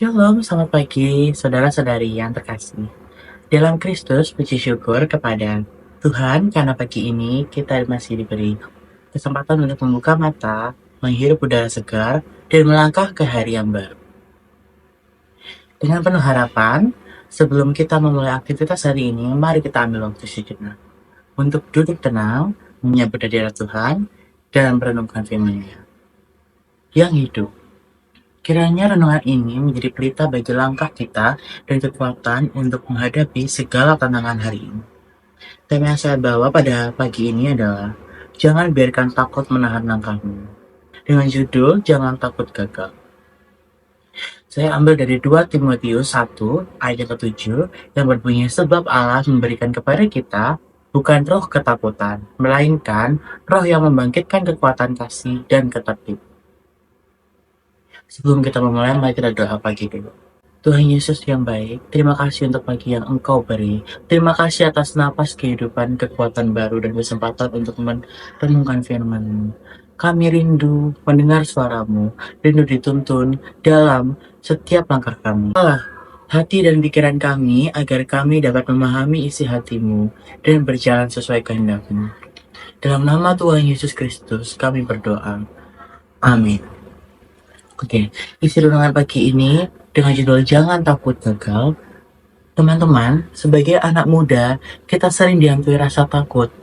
Shalom, selamat pagi, saudara-saudari yang terkasih. Dalam Kristus, puji syukur kepada Tuhan karena pagi ini kita masih diberi kesempatan untuk membuka mata, menghirup udara segar, dan melangkah ke hari yang baru. Dengan penuh harapan, sebelum kita memulai aktivitas hari ini, mari kita ambil waktu sejenak untuk duduk tenang, menyambut hadirat Tuhan, dan merenungkan firman-Nya yang hidup. Kiranya renungan ini menjadi pelita bagi langkah kita dan kekuatan untuk menghadapi segala tantangan hari ini. Tema yang saya bawa pada pagi ini adalah Jangan biarkan takut menahan langkahmu. Dengan judul Jangan takut gagal. Saya ambil dari 2 Timotius 1 ayat ke-7 yang berbunyi sebab Allah memberikan kepada kita bukan roh ketakutan, melainkan roh yang membangkitkan kekuatan kasih dan ketertiban. Sebelum kita memulai, mari kita doa pagi dulu. Tuhan Yesus yang baik, terima kasih untuk pagi yang Engkau beri. Terima kasih atas napas kehidupan, kekuatan baru, dan kesempatan untuk merenungkan firman-Mu. Kami rindu mendengar suara-Mu, rindu dituntun dalam setiap langkah kami. Allah, hati dan pikiran kami agar kami dapat memahami isi hati-Mu dan berjalan sesuai kehendak-Mu. Dalam nama Tuhan Yesus Kristus, kami berdoa. Amin. Oke, isi renungan pagi ini dengan judul Jangan Takut Gagal. Teman-teman, sebagai anak muda, kita sering dihantui rasa takut.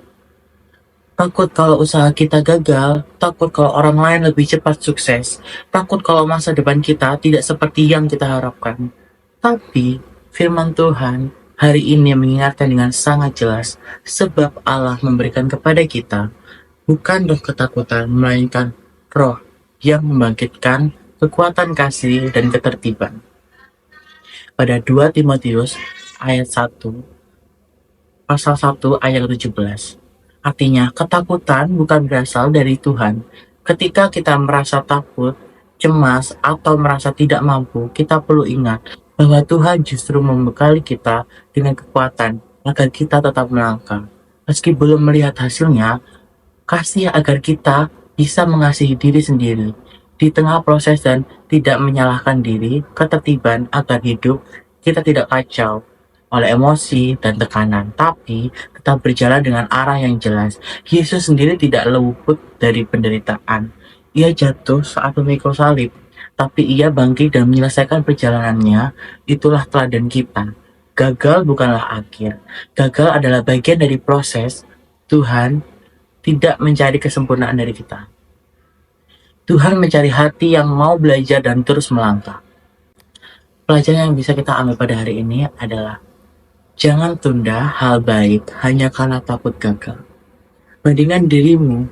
Takut kalau usaha kita gagal, takut kalau orang lain lebih cepat sukses, takut kalau masa depan kita tidak seperti yang kita harapkan. Tapi, firman Tuhan hari ini mengingatkan dengan sangat jelas, sebab Allah memberikan kepada kita bukan roh ketakutan, melainkan roh yang membangkitkan kekuatan kasih dan ketertiban. Pada 2 Timotius ayat 1, pasal 1 ayat 17. Artinya, ketakutan bukan berasal dari Tuhan. Ketika kita merasa takut, cemas, atau merasa tidak mampu, kita perlu ingat bahwa Tuhan justru membekali kita dengan kekuatan agar kita tetap melangkah. Meski belum melihat hasilnya, kasih agar kita bisa mengasihi diri sendiri di tengah proses dan tidak menyalahkan diri, ketertiban agar hidup kita tidak kacau oleh emosi dan tekanan, tapi tetap berjalan dengan arah yang jelas. Yesus sendiri tidak luput dari penderitaan. Ia jatuh saat memikul salib, tapi ia bangkit dan menyelesaikan perjalanannya. Itulah teladan kita. Gagal bukanlah akhir. Gagal adalah bagian dari proses. Tuhan tidak mencari kesempurnaan dari kita. Tuhan mencari hati yang mau belajar dan terus melangkah. Pelajaran yang bisa kita ambil pada hari ini adalah jangan tunda hal baik hanya karena takut gagal. Bandingkan dirimu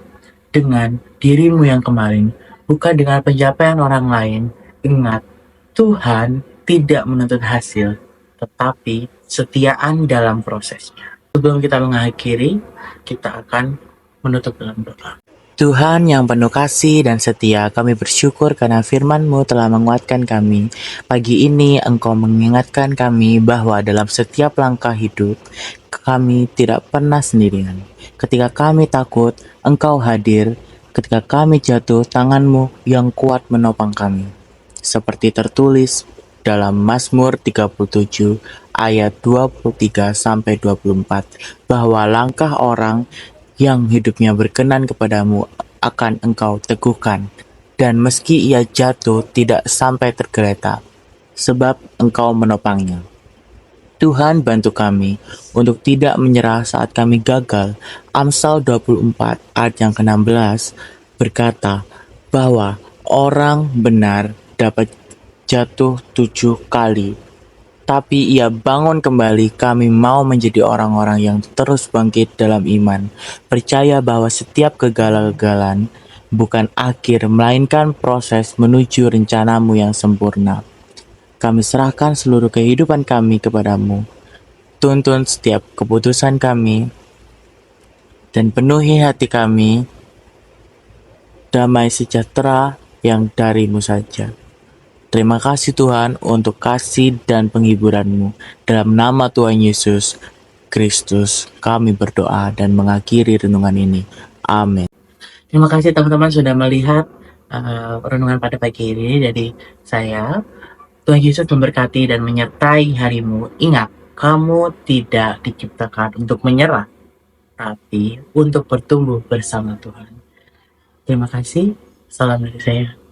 dengan dirimu yang kemarin, bukan dengan pencapaian orang lain. Ingat, Tuhan tidak menuntut hasil, tetapi kesetiaan dalam prosesnya. Sebelum kita mengakhiri, kita akan menutup dalam doa. Tuhan yang penuh kasih dan setia, kami bersyukur karena firman-Mu telah menguatkan kami. Pagi ini Engkau mengingatkan kami bahwa dalam setiap langkah hidup, kami tidak pernah sendirian. Ketika kami takut, Engkau hadir. Ketika kami jatuh, tangan-Mu yang kuat menopang kami. Seperti tertulis dalam Mazmur 37 ayat 23-24, bahwa langkah orang yang hidupnya berkenan kepadamu akan Engkau teguhkan, dan meski ia jatuh tidak sampai tergeletak, sebab Engkau menopangnya. Tuhan bantu kami untuk tidak menyerah saat kami gagal. Amsal 24 ayat yang ke-16 berkata bahwa orang benar dapat jatuh 7 kali, tapi ia bangun kembali. Kami mau menjadi orang-orang yang terus bangkit dalam iman, percaya bahwa setiap kegagalan bukan akhir, melainkan proses menuju rencana-Mu yang sempurna. Kami serahkan seluruh kehidupan kami kepadamu. Tuntun setiap keputusan kami, dan penuhi hati kami damai sejahtera yang dari-Mu saja. Terima kasih Tuhan untuk kasih dan penghiburan-Mu. Dalam nama Tuhan Yesus Kristus kami berdoa dan mengakhiri renungan ini. Amin. Terima kasih teman-teman sudah melihat renungan pada pagi ini dari saya. Tuhan Yesus memberkati dan menyertai harimu. Ingat, kamu tidak diciptakan untuk menyerah, tapi untuk bertumbuh bersama Tuhan. Terima kasih. Salam dari saya.